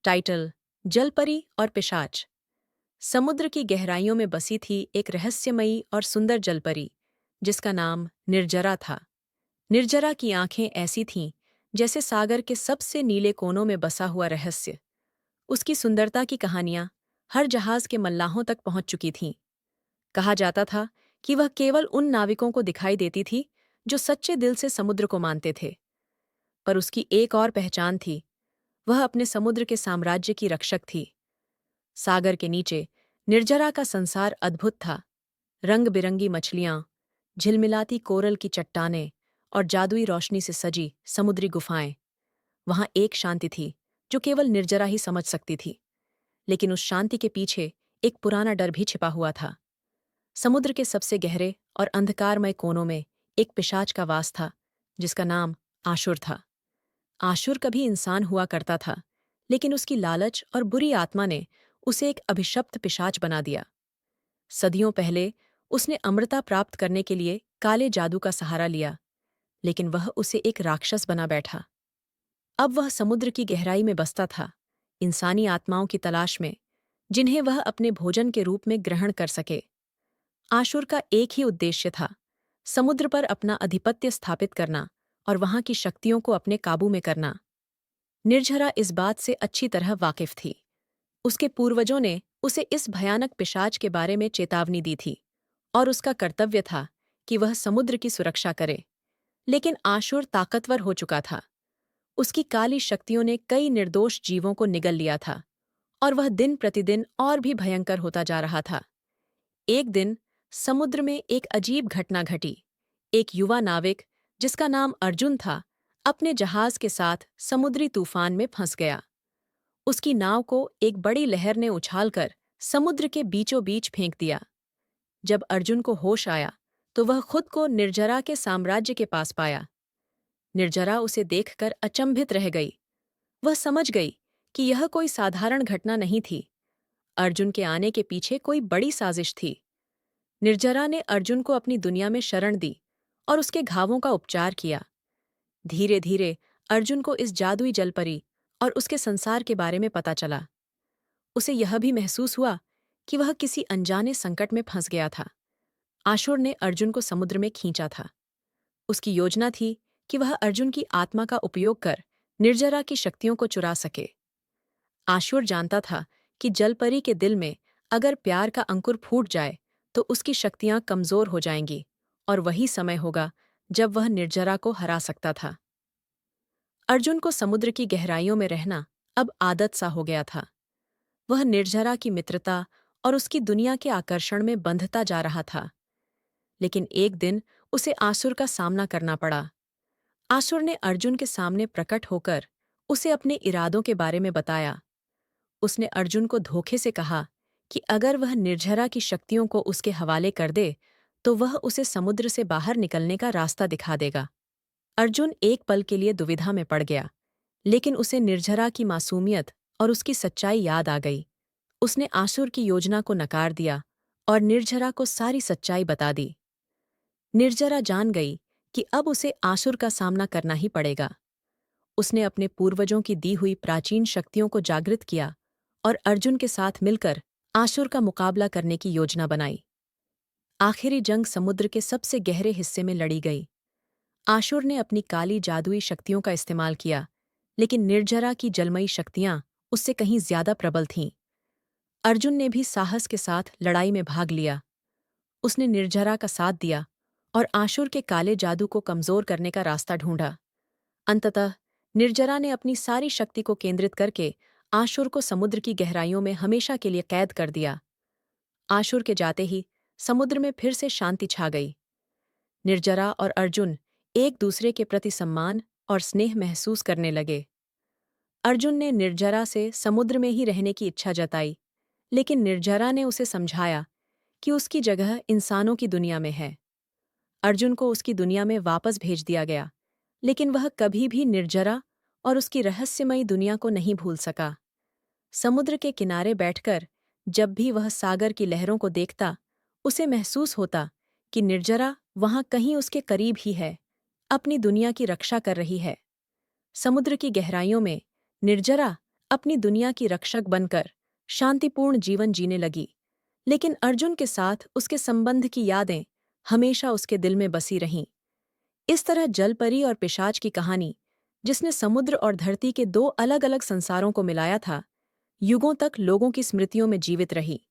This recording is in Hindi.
टाइटल: जलपरी और पिशाच। समुद्र की गहराइयों में बसी थी एक रहस्यमयी और सुंदर जलपरी, जिसका नाम निर्जरा था। निर्जरा की आंखें ऐसी थीं जैसे सागर के सबसे नीले कोनों में बसा हुआ रहस्य। उसकी सुंदरता की कहानियां हर जहाज के मल्लाहों तक पहुंच चुकी थीं। कहा जाता था कि वह केवल उन नाविकों को दिखाई देती थी जो सच्चे दिल से समुद्र को मानते थे। पर उसकी एक और पहचान थी। वह अपने समुद्र के साम्राज्य की रक्षक थी। सागर के नीचे निर्जरा का संसार अद्भुत था। रंग बिरंगी मछलियां, झिलमिलाती कोरल की चट्टानें और जादुई रोशनी से सजी समुद्री गुफाएं। वहां एक शांति थी जो केवल निर्जरा ही समझ सकती थी। लेकिन उस शांति के पीछे एक पुराना डर भी छिपा हुआ था। समुद्र के सबसे गहरे और अंधकारमय कोनों में एक पिशाच का वास था, जिसका नाम आशुर था। आशुर कभी इंसान हुआ करता था, लेकिन उसकी लालच और बुरी आत्मा ने उसे एक अभिशप्त पिशाच बना दिया। सदियों पहले उसने अमृता प्राप्त करने के लिए काले जादू का सहारा लिया, लेकिन वह उसे एक राक्षस बना बैठा। अब वह समुद्र की गहराई में बसता था, इंसानी आत्माओं की तलाश में, जिन्हें वह अपने भोजन के रूप में ग्रहण कर सके। आशुर का एक ही उद्देश्य था, समुद्र पर अपना आधिपत्य स्थापित करना और वहां की शक्तियों को अपने काबू में करना। निर्झरा इस बात से अच्छी तरह वाकिफ थी। उसके पूर्वजों ने उसे इस भयानक पिशाच के बारे में चेतावनी दी थी, और उसका कर्तव्य था कि वह समुद्र की सुरक्षा करे। लेकिन आशुर ताकतवर हो चुका था। उसकी काली शक्तियों ने कई निर्दोष जीवों को निगल लिया था, और वह दिन प्रतिदिन और भी भयंकर होता जा रहा था। एक दिन समुद्र में एक अजीब घटना घटी। एक युवा नाविक, जिसका नाम अर्जुन था, अपने जहाज के साथ समुद्री तूफान में फंस गया। उसकी नाव को एक बड़ी लहर ने उछालकर समुद्र के बीचों बीच फेंक दिया। जब अर्जुन को होश आया, तो वह खुद को निर्जरा के साम्राज्य के पास पाया। निर्जरा उसे देखकर अचंभित रह गई। वह समझ गई कि यह कोई साधारण घटना नहीं थी। अर्जुन के आने के पीछे कोई बड़ी साजिश थी। निर्जरा ने अर्जुन को अपनी दुनिया में शरण दी और उसके घावों का उपचार किया। धीरे धीरे अर्जुन को इस जादुई जलपरी और उसके संसार के बारे में पता चला। उसे यह भी महसूस हुआ कि वह किसी अनजाने संकट में फंस गया था। आशुर ने अर्जुन को समुद्र में खींचा था। उसकी योजना थी कि वह अर्जुन की आत्मा का उपयोग कर निर्जरा की शक्तियों को चुरा सके। आशुर जानता था कि जलपरी के दिल में अगर प्यार का अंकुर फूट जाए तो उसकी शक्तियां कमजोर हो जाएंगी, और वही समय होगा जब वह निर्जरा को हरा सकता था। अर्जुन को समुद्र की गहराइयों में रहना अब आदत सा हो गया था। वह निर्जरा की मित्रता और उसकी दुनिया के आकर्षण में बंधता जा रहा था। लेकिन एक दिन उसे आसुर का सामना करना पड़ा। आसुर ने अर्जुन के सामने प्रकट होकर उसे अपने इरादों के बारे में बताया। उसने अर्जुन को धोखे से कहा कि अगर वह निर्जरा की शक्तियों को उसके हवाले कर दे, तो वह उसे समुद्र से बाहर निकलने का रास्ता दिखा देगा। अर्जुन एक पल के लिए दुविधा में पड़ गया, लेकिन उसे निर्जरा की मासूमियत और उसकी सच्चाई याद आ गई। उसने आसुर की योजना को नकार दिया और निर्जरा को सारी सच्चाई बता दी। निर्जरा जान गई कि अब उसे आसुर का सामना करना ही पड़ेगा। उसने अपने पूर्वजों की दी हुई प्राचीन शक्तियों को जागृत किया और अर्जुन के साथ मिलकर आसुर का मुकाबला करने की योजना बनाई। आखिरी जंग समुद्र के सबसे गहरे हिस्से में लड़ी गई। आशुर ने अपनी काली जादुई शक्तियों का इस्तेमाल किया, लेकिन निर्जरा की जलमयी शक्तियां उससे कहीं ज्यादा प्रबल थीं। अर्जुन ने भी साहस के साथ लड़ाई में भाग लिया। उसने निर्जरा का साथ दिया और आशुर के काले जादू को कमजोर करने का रास्ता ढूंढा। अंततः निर्जरा ने अपनी सारी शक्ति को केंद्रित करके आशुर को समुद्र की गहराइयों में हमेशा के लिए कैद कर दिया। आशुर के जाते ही समुद्र में फिर से शांति छा गई। निर्जरा और अर्जुन एक दूसरे के प्रति सम्मान और स्नेह महसूस करने लगे। अर्जुन ने निर्जरा से समुद्र में ही रहने की इच्छा जताई, लेकिन निर्जरा ने उसे समझाया कि उसकी जगह इंसानों की दुनिया में है। अर्जुन को उसकी दुनिया में वापस भेज दिया गया, लेकिन वह कभी भी निर्जरा और उसकी रहस्यमयी दुनिया को नहीं भूल सका। समुद्र के किनारे बैठकर जब भी वह सागर की लहरों को देखता, उसे महसूस होता कि निर्जरा वहां कहीं उसके करीब ही है, अपनी दुनिया की रक्षा कर रही है। समुद्र की गहराइयों में निर्जरा अपनी दुनिया की रक्षक बनकर शांतिपूर्ण जीवन जीने लगी, लेकिन अर्जुन के साथ उसके संबंध की यादें हमेशा उसके दिल में बसी रहीं। इस तरह जलपरी और पिशाच की कहानी, जिसने समुद्र और धरती के दो अलग-अलग संसारों को मिलाया था, युगों तक लोगों की स्मृतियों में जीवित रही।